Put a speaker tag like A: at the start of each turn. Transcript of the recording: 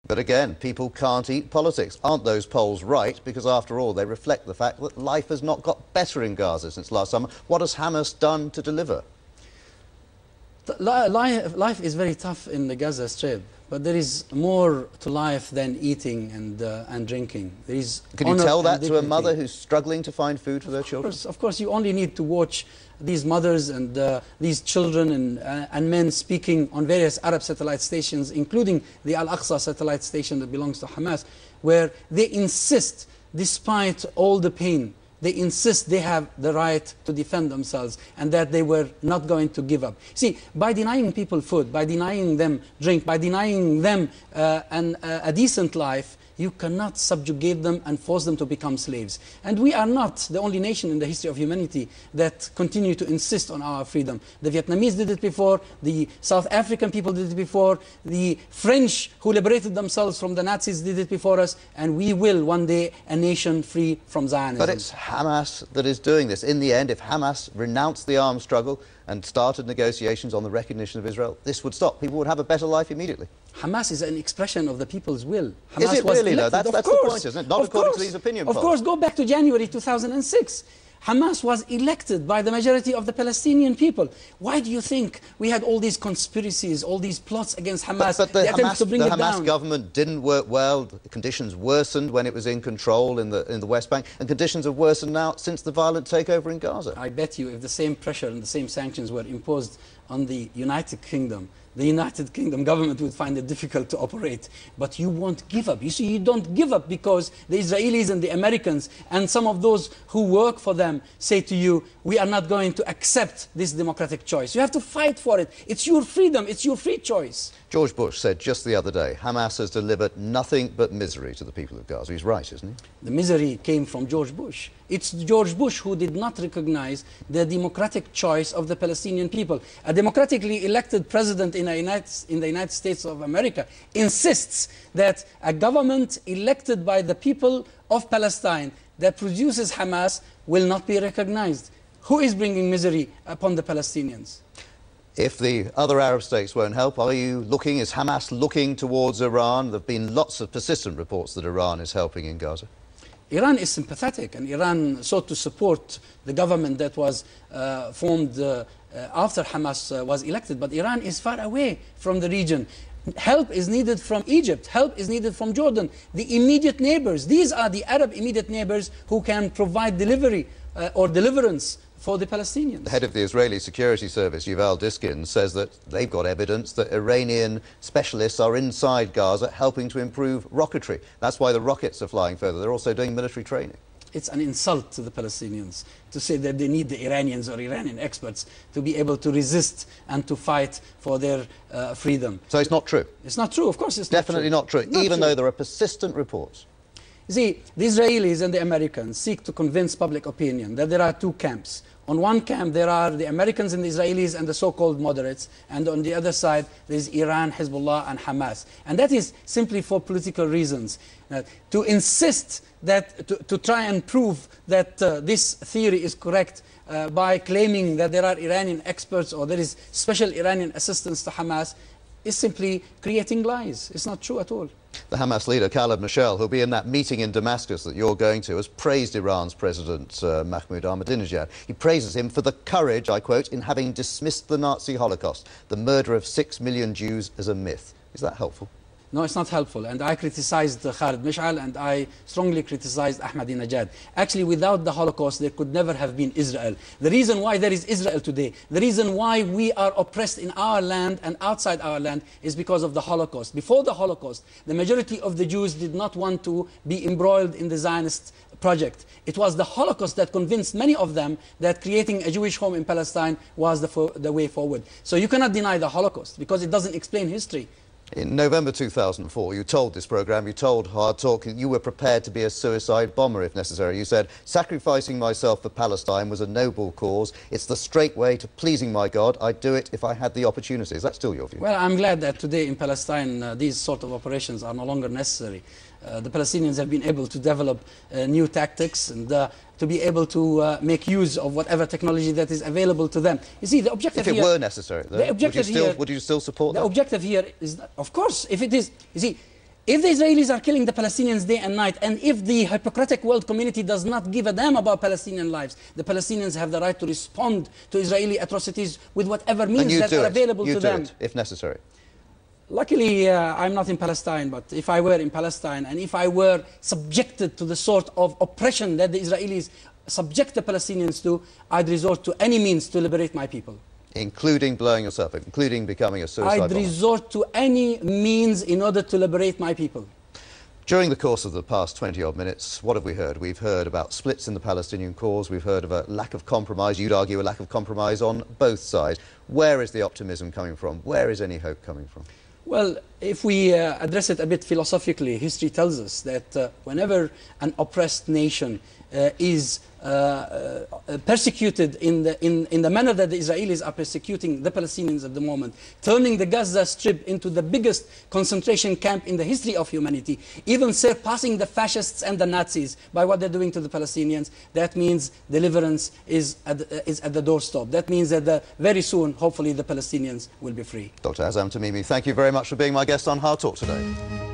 A: But again, people can't eat politics. Aren't those polls right? Because after all, they reflect the fact that life has not got better in Gaza since last summer. What has Hamas done to deliver?
B: Life is very tough in the Gaza Strip, but there is more to life than eating and drinking. There is
A: Can you tell that to a mother who's struggling to find food for their children?
B: Of course, you only need to watch these mothers and these children and men speaking on various Arab satellite stations, including the Al-Aqsa satellite station that belongs to Hamas, where they insist, despite all the pain, they insist they have the right to defend themselves and that they were not going to give up. See, by denying people food, by denying them drink, by denying them a decent life, you cannot subjugate them and force them to become slaves. And we are not the only nation in the history of humanity that continue to insist on our freedom. The Vietnamese did it before, the South African people did it before, the French who liberated themselves from the Nazis did it before us, and we will one day a nation free from Zionism.
A: But it's Hamas that is doing this. In the end, if Hamas renounced the armed struggle and started negotiations on the recognition of Israel, this would stop. People would have a better life immediately.
B: Hamas is an expression of the people's will. Hamas
A: is it
B: was
A: really,
B: elected,
A: though? That's the point, isn't it? Not according to these opinion polls.
B: Of course, go back to January 2006. Hamas was elected by the majority of the Palestinian people. Why do you think we had all these conspiracies, all these plots against Hamas?
A: But the Hamas government didn't work well. The conditions worsened when it was in control in the West Bank, and conditions have worsened now since the violent takeover in Gaza.
B: I bet you if the same pressure and the same sanctions were imposed on the United Kingdom, the United Kingdom government would find it difficult to operate. But you won't give up. You see, you don't give up because the Israelis and the Americans and some of those who work for them say to you, we are not going to accept this democratic choice. You have to fight for it. It's your freedom. It's your free choice.
A: George Bush said just the other day, Hamas has delivered nothing but misery to the people of Gaza. He's right, isn't he?
B: The misery came from George Bush. It's George Bush who did not recognize the democratic choice of the Palestinian people. A democratically elected president in the United States of America insists that a government elected by the people of Palestine that produces Hamas will not be recognized. Who is bringing misery upon the Palestinians?
A: If the other Arab states won't help, is Hamas looking towards Iran? There have been lots of persistent reports that Iran is helping in Gaza.
B: Iran is sympathetic, and Iran sought to support the government that was formed after Hamas was elected. But Iran is far away from the region. Help is needed from Egypt. Help is needed from Jordan. The immediate neighbors. These are the Arab immediate neighbors who can provide delivery or deliverance for the Palestinians.
A: The head of the Israeli Security Service, Yuval Diskin, says that they've got evidence that Iranian specialists are inside Gaza helping to improve rocketry. That's why the rockets are flying further. They're also doing military training.
B: It's an insult to the Palestinians to say that they need the Iranians or Iranian experts to be able to resist and to fight for their freedom.
A: So it's not true?
B: It's not true, of course it's
A: Definitely not true, even though there are persistent reports.
B: You see, the Israelis and the Americans seek to convince public opinion that there are two camps. On one camp, there are the Americans and the Israelis and the so-called moderates, and on the other side, there is Iran, Hezbollah, and Hamas. And that is simply for political reasons. To insist that, to try and prove that this theory is correct by claiming that there are Iranian experts or there is special Iranian assistance to Hamas is simply creating lies. It's not true at all.
A: The Hamas leader, Khaled Mashal, who'll be in that meeting in Damascus that you're going to, has praised Iran's President Mahmoud Ahmadinejad. He praises him for the courage, I quote, in having dismissed the Nazi Holocaust, the murder of 6 million Jews, as a myth. Is that helpful?
B: No, it's not helpful. And I criticized Khaled Mashal and I strongly criticized Ahmadinejad. Actually, without the Holocaust, there could never have been Israel. The reason why there is Israel today, the reason why we are oppressed in our land and outside our land is because of the Holocaust. Before the Holocaust, the majority of the Jews did not want to be embroiled in the Zionist project. It was the Holocaust that convinced many of them that creating a Jewish home in Palestine was the way forward. So you cannot deny the Holocaust because it doesn't explain history.
A: In November 2004, you told this programme, you told Hard Talk, you were prepared to be a suicide bomber if necessary. You said, sacrificing myself for Palestine was a noble cause. It's the straight way to pleasing my God. I'd do it if I had the opportunity. Is that still your view?
B: Well, I'm glad that today in Palestine, these sort of operations are no longer necessary. The Palestinians have been able to develop new tactics and to be able to make use of whatever technology that is available to them. You see, the objective
A: here... If it were necessary, though, would you still support that?
B: The objective here is, of course, if it is... You see, If the Israelis are killing the Palestinians day and night, and if the hypocritic world community does not give a damn about Palestinian lives, the Palestinians have the right to respond to Israeli atrocities with whatever means that are available to them.
A: You do it, if necessary.
B: Luckily, I'm not in Palestine, but if I were in Palestine, and if I were subjected to the sort of oppression that the Israelis subject the Palestinians to, I'd resort to any means to liberate my people.
A: Including blowing yourself up, including becoming a suicide bomber.
B: I'd resort to any means in order to liberate my people.
A: During the course of the past 20-odd minutes, what have we heard? We've heard about splits in the Palestinian cause. We've heard of a lack of compromise. You'd argue a lack of compromise on both sides. Where is the optimism coming from? Where is any hope coming from?
B: Well, if we address it a bit philosophically, history tells us that whenever an oppressed nation is persecuted in the manner that the Israelis are persecuting the Palestinians at the moment, turning the Gaza Strip into the biggest concentration camp in the history of humanity, even surpassing the fascists and the Nazis by what they're doing to the Palestinians, that means deliverance is at the doorstep. That means that very soon, hopefully, the Palestinians will be free.
A: Dr. Azzam Tamimi, thank you very much for being my guest on Hard Talk today.